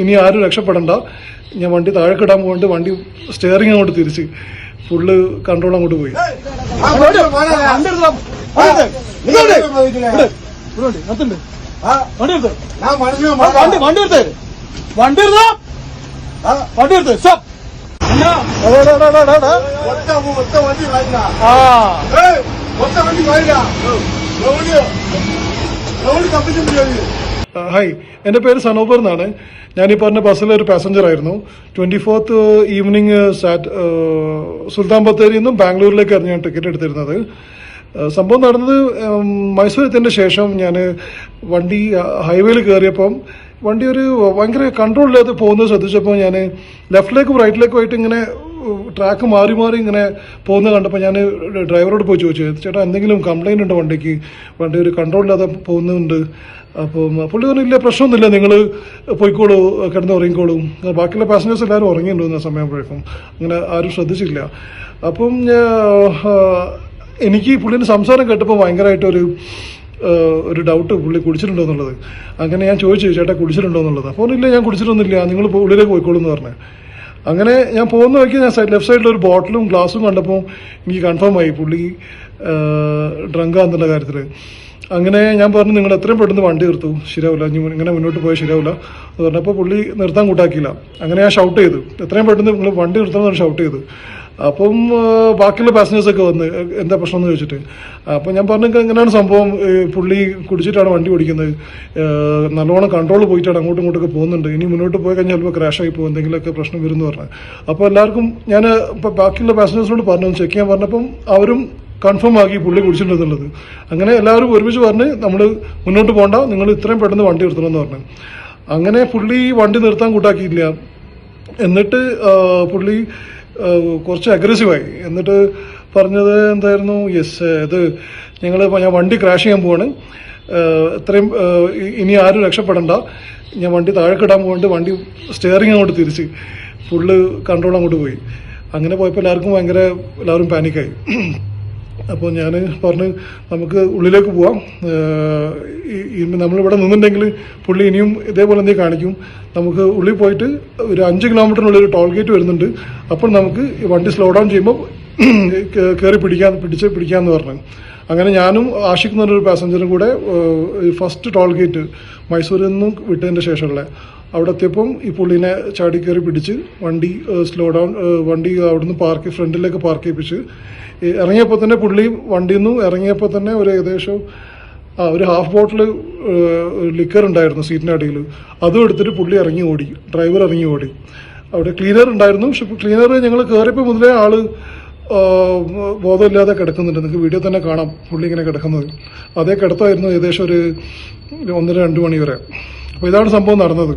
ഇനി ആരും രക്ഷപ്പെടണ്ട, ഞാൻ വണ്ടി താഴെക്കിടാൻ പോയിട്ട് വണ്ടി സ്റ്റിയറിംഗ് അങ്ങോട്ട് തിരിച്ച് ഫുള്ള് കൺട്രോൾ അങ്ങോട്ട് പോയി. ഹായ്, എന്റെ പേര് സനോബർ എന്നാണ്. ഞാൻ ഈ പറഞ്ഞ ബസ്സിലെ ഒരു പാസഞ്ചർ ആയിരുന്നു. 24th ഈവനിങ് സുൽത്താൻ ബത്തേരിയിൽ നിന്നും ബാംഗ്ലൂരിലേക്കായിരുന്നു ഞാൻ ടിക്കറ്റ് എടുത്തിരുന്നത്. സംഭവം നടന്നത് മൈസൂർ എത്തിയതിന്റെ ശേഷം ഞാൻ വണ്ടി ഹൈവേയിൽ കയറിയപ്പം വണ്ടി ഒരു ഭയങ്കര കൺട്രോളില്ലാതെ പോകുന്നത് ശ്രദ്ധിച്ചപ്പോൾ ഞാൻ ലെഫ്റ്റിലേക്കും റൈറ്റിലേക്കും ആയിട്ട് ഇങ്ങനെ ട്രാക്ക് മാറി മാറി ഇങ്ങനെ പോകുന്നത് കണ്ടപ്പോൾ ഞാൻ ഡ്രൈവറോട് പോയി ചോദിച്ചു, ചേട്ടാ എന്തെങ്കിലും കംപ്ലൈന്റ് ഉണ്ടോ വണ്ടിക്ക്, വണ്ടി ഒരു കൺട്രോളില്ലാതെ പോകുന്നുണ്ട്. അപ്പം പുള്ളി പറഞ്ഞില്ല, പ്രശ്നമൊന്നുമില്ല, നിങ്ങൾ പോയിക്കോളൂ, കിടന്ന് ഉറങ്ങിക്കോളും. ബാക്കിയുള്ള പാസഞ്ചേഴ്സ് എല്ലാവരും ഉറങ്ങിയിട്ടുണ്ടെന്ന സമയപ്പോഴേക്കും അങ്ങനെ ആരും ശ്രദ്ധിച്ചില്ല. അപ്പം എനിക്ക് പുള്ളിൻ്റെ സംസാരം കേട്ടപ്പോൾ ഭയങ്കരമായിട്ടൊരു ഡൗട്ട്, പുള്ളി കുടിച്ചിട്ടുണ്ടോ എന്നുള്ളത്. അങ്ങനെ ഞാൻ ചോദിച്ചു, ചേട്ടാ കുടിച്ചിട്ടുണ്ടോ എന്നുള്ളത്. അപ്പോൾ ഇല്ല, ഞാൻ കുടിച്ചിട്ടൊന്നുമില്ല, നിങ്ങൾ ഉള്ളിലേക്ക് പോയിക്കോളൂ എന്ന് പറഞ്ഞു. അങ്ങനെ ഞാൻ പോകുന്ന വഴിക്ക് ഞാൻ ലെഫ്റ്റ് സൈഡിൽ ഒരു ബോട്ടിലും ഗ്ലാസും കണ്ടപ്പോൾ എനിക്ക് കൺഫേം ആയി പുള്ളി ഡ്രങ്കാന്നുള്ള കാര്യത്തിൽ. അങ്ങനെ ഞാൻ പറഞ്ഞു, നിങ്ങൾ എത്രയും പെട്ടെന്ന് വണ്ടി നിർത്തൂ, ശരിയാവില്ല, ഇങ്ങനെ മുന്നോട്ട് പോയാൽ ശരിയാവില്ല എന്ന് പറഞ്ഞപ്പോൾ പുള്ളി നിർത്താൻ കൂട്ടാക്കിയില്ല. അങ്ങനെ ഞാൻ ഷൗട്ട് ചെയ്തു, എത്രയും പെട്ടെന്ന് നിങ്ങൾ വണ്ടി നിർത്തണമെന്ന് ഷൗട്ട് ചെയ്തു. അപ്പം ബാക്കിയുള്ള പാസഞ്ചേഴ്സൊക്കെ വന്ന് എന്താ പ്രശ്നം എന്ന് ചോദിച്ചിട്ട്. അപ്പം ഞാൻ പറഞ്ഞു, എങ്ങനെയാണ് സംഭവം, പുള്ളി കുടിച്ചിട്ടാണ് വണ്ടി ഓടിക്കുന്നത്, നല്ലോണം കൺട്രോൾ പോയിട്ടാണ് അങ്ങോട്ടും ഇങ്ങോട്ടൊക്കെ പോകുന്നുണ്ട്, ഇനി മുന്നോട്ട് പോയി കഴിഞ്ഞാൽ ചിലപ്പോൾ ക്രാഷായി പോകും, എന്തെങ്കിലുമൊക്കെ പ്രശ്നം വരും എന്ന് പറഞ്ഞു. അപ്പോൾ എല്ലാവർക്കും ഞാൻ ബാക്കിയുള്ള പാസഞ്ചേഴ്സിനോട് പറഞ്ഞു ചെക്ക് ചെയ്യാൻ പറഞ്ഞപ്പം അവരും കൺഫേം ആക്കി പുള്ളി കുടിച്ചിട്ടുണ്ടെന്നുള്ളത്. അങ്ങനെ എല്ലാവരും ഒരുമിച്ച് പറഞ്ഞ് നമ്മൾ മുന്നോട്ട് പോകണ്ട, നിങ്ങൾ ഇത്രയും പെട്ടെന്ന് വണ്ടി നിർത്തണമെന്ന് പറഞ്ഞു. അങ്ങനെ പുള്ളി വണ്ടി നിർത്താൻ കൂട്ടാക്കിയില്ല. എന്നിട്ട് പുള്ളി കുറച്ച് അഗ്രസീവായി. എന്നിട്ട് പറഞ്ഞത് എന്തായിരുന്നു, യെസ് ഇത് ഞാൻ വണ്ടി ക്രാഷ് ചെയ്യാൻ പോവാണ്, ഇത്രയും ഇനി ആരും രക്ഷപ്പെടണ്ട, ഞാൻ വണ്ടി താഴെക്കിടാൻ പോയിട്ട് വണ്ടി സ്റ്റിയറിംഗ് അങ്ങോട്ട് തിരിച്ച് ഫുള്ള് കൺട്രോൾ അങ്ങോട്ട് പോയി. അങ്ങനെ പോയപ്പോൾ എല്ലാവരും പാനിക്കായി. അപ്പോൾ ഞാൻ പറഞ്ഞു, നമുക്ക് ഉള്ളിലേക്ക് പോവാം, നമ്മളിവിടെ നിന്നുണ്ടെങ്കിൽ പുള്ളി ഇനിയും ഇതേപോലെ എന്തെങ്കിലും കാണിക്കും, നമുക്ക് ഉള്ളിൽ പോയിട്ട് ഒരു 5 കിലോമീറ്ററിനുള്ളിൽ ഒരു ടോൾ ഗേറ്റ് വരുന്നുണ്ട്, അപ്പോൾ നമുക്ക് വണ്ടി സ്ലോ ഡൗൺ ചെയ്യുമ്പോൾ കയറി പിടിക്കാമെന്ന് പറഞ്ഞു. അങ്ങനെ ഞാനും ആഷിഖ് എന്ന് പറഞ്ഞൊരു പാസഞ്ചറും കൂടെ ഫസ്റ്റ് ടോൾ ഗേറ്റ് മൈസൂരിൽ നിന്നും വിട്ടതിൻ്റെ ശേഷമുള്ള അവിടെ എത്തിയപ്പം ഈ പുള്ളിനെ ചാടി കയറി പിടിച്ച് വണ്ടി സ്ലോ ഡൗൺ, വണ്ടി അവിടുന്ന് ഫ്രണ്ടിലേക്ക് പാർക്ക് ചെയ്യിപ്പിച്ച് ഇറങ്ങിയപ്പോൾ തന്നെ പുള്ളി വണ്ടിയിൽ നിന്ന് ഇറങ്ങിയപ്പോൾ തന്നെ ഒരു ഏകദേശം ഒരു ഹാഫ് ബോട്ടിൽ ലിക്കർ ഉണ്ടായിരുന്നു സീറ്റിൻ്റെ അടിയിൽ, അതും എടുത്തിട്ട് പുള്ളി ഡ്രൈവർ ഇറങ്ങി ഓടി. അവിടെ ക്ലീനർ ഉണ്ടായിരുന്നു, പക്ഷെ ക്ലീനർ ഞങ്ങൾ കയറിയപ്പോൾ മുതലേ ആള് ബോധമില്ലാതെ കിടക്കുന്നുണ്ട്. നിങ്ങൾക്ക് വീഡിയോ തന്നെ കാണാം പുള്ളി ഇങ്ങനെ കിടക്കുന്നത്. അതേ കിടത്തായിരുന്നു ഏകദേശം ഒരു 1:30-2 മണി വരെ. അപ്പോൾ ഇതാണ് സംഭവം നടന്നത്.